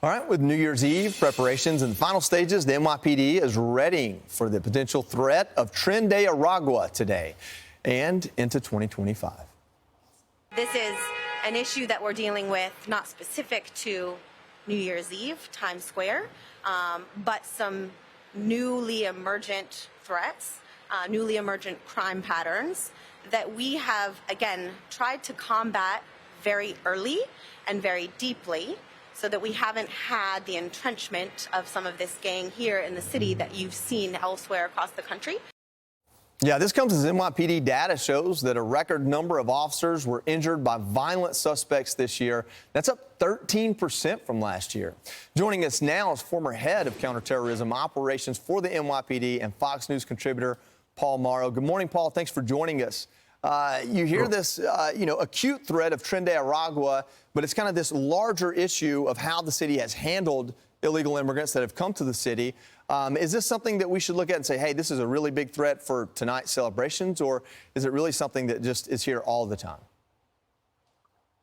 All right, with New Year's Eve preparations in the final stages, the NYPD is readying for the potential threat of Tren de Aragua today and into 2025. This is an issue that we're dealing with, not specific to New Year's Eve, Times Square, but some newly emergent threats, newly emergent crime patterns that we have, again, tried to combat very early and very deeply, so that we haven't had the entrenchment of some of this gang here in the city that you've seen elsewhere across the country. Yeah, this comes as NYPD data shows that a record number of officers were injured by violent suspects this year. That's up 13% from last year. Joining us now is former head of counterterrorism operations for the NYPD and Fox News contributor Paul Mauro. Good morning, Paul. Thanks for joining us. You hear this, acute threat of Tren de Aragua, but it's kind of this larger issue of how the city has handled illegal immigrants that have come to the city. Is this something that we should look at and say, hey, this is a really big threat for tonight's celebrations, or is it really something that just is here all the time?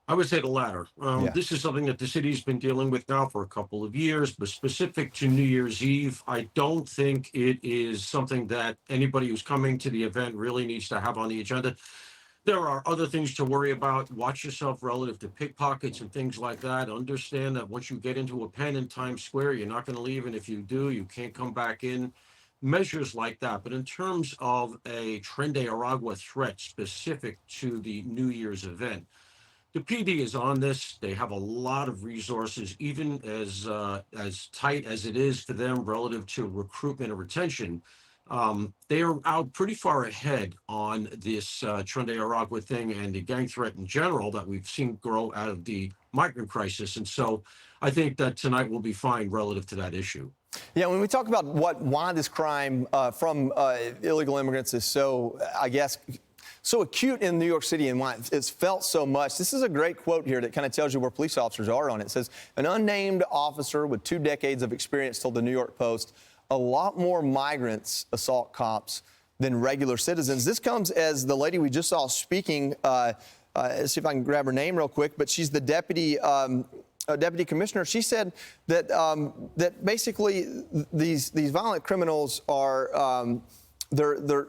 I would say the latter. This is something that the city's been dealing with now for a couple of years, but specific to New Year's Eve, I don't think it is something that anybody who's coming to the event really needs to have on the agenda. There are other things to worry about. Watch yourself relative to pickpockets and things like that. Understand that once you get into a pen in Times Square, you're not going to leave, and if you do, you can't come back in. Measures like that. But in terms of a Tren de Aragua threat specific to the New Year's event, the PD is on this. They have a lot of resources, even as tight as it is for them relative to recruitment and retention. They are out pretty far ahead on this Tren de Aragua thing and the gang threat in general that we've seen grow out of the migrant crisis. And so I think that tonight will be fine relative to that issue. Yeah, when we talk about why this crime from illegal immigrants is so, I guess, so acute in New York City and why it's felt so much. This is a great quote here that kind of tells you where police officers are on it. It says, an unnamed officer with 2 decades of experience told the New York Post, a lot more migrants assault cops than regular citizens. This comes as the lady we just saw speaking, see if I can grab her name real quick, but she's the deputy commissioner. She said that that basically these violent criminals are they're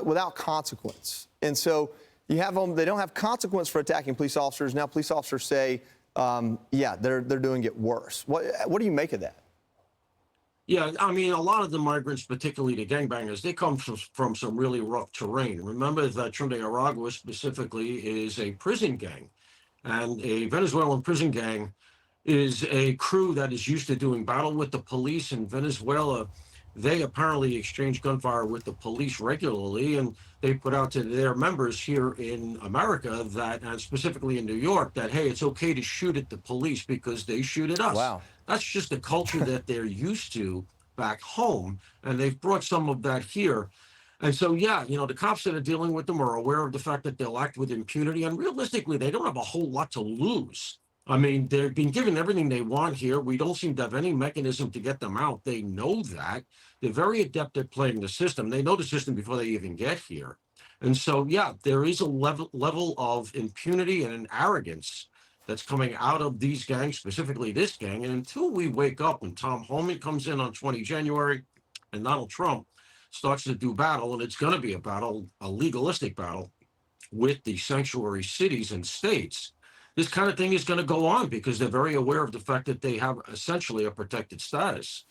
without consequence. And so you have them, they don't have consequence for attacking police officers. Now police officers say, yeah, they're doing it worse. What do you make of that? Yeah, I mean, a lot of the migrants, particularly the gangbangers, they come from some really rough terrain. Remember that Tren de Aragua specifically is a prison gang, and a Venezuelan prison gang is a crew that is used to doing battle with the police in Venezuela. They apparently exchange gunfire with the police regularly, and they put out to their members here in America that, and specifically in New York, that, hey, it's okay to shoot at the police because they shoot at us. Wow. That's just the culture that they're used to back home, and they've brought some of that here. And so, yeah, the cops that are dealing with them are aware of the fact that they'll act with impunity, and realistically, they don't have a whole lot to lose. I mean, they've been given everything they want here. We don't seem to have any mechanism to get them out. They know that. They're very adept at playing the system. They know the system before they even get here. And so, yeah, there is a level of impunity and an arrogance that's coming out of these gangs, specifically this gang. And until we wake up when Tom Homan comes in on 20 January and Donald Trump starts to do battle, and it's going to be a battle, a legalistic battle with the sanctuary cities and states, this kind of thing is going to go on because they're very aware of the fact that they have essentially a protected status.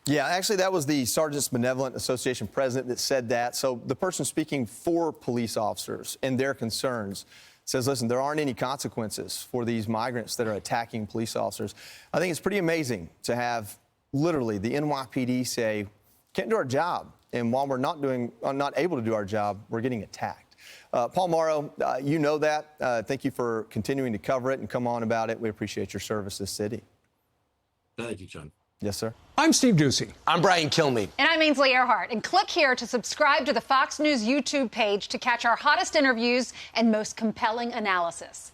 Yeah, actually, that was the Sergeants Benevolent Association president that said that. So the person speaking for police officers and their concerns says, listen, there aren't any consequences for these migrants that are attacking police officers. I think it's pretty amazing to have literally the NYPD say, can't do our job. And while we're not able to do our job, we're getting attacked. Paul Mauro, you know that. Thank you for continuing to cover it and come on about it. We appreciate your service to the city. Thank you, John. Yes, sir. I'm Steve Ducey. I'm Brian Kilmeade. And I'm Ainsley Earhart. And click here to subscribe to the Fox News YouTube page to catch our hottest interviews and most compelling analysis.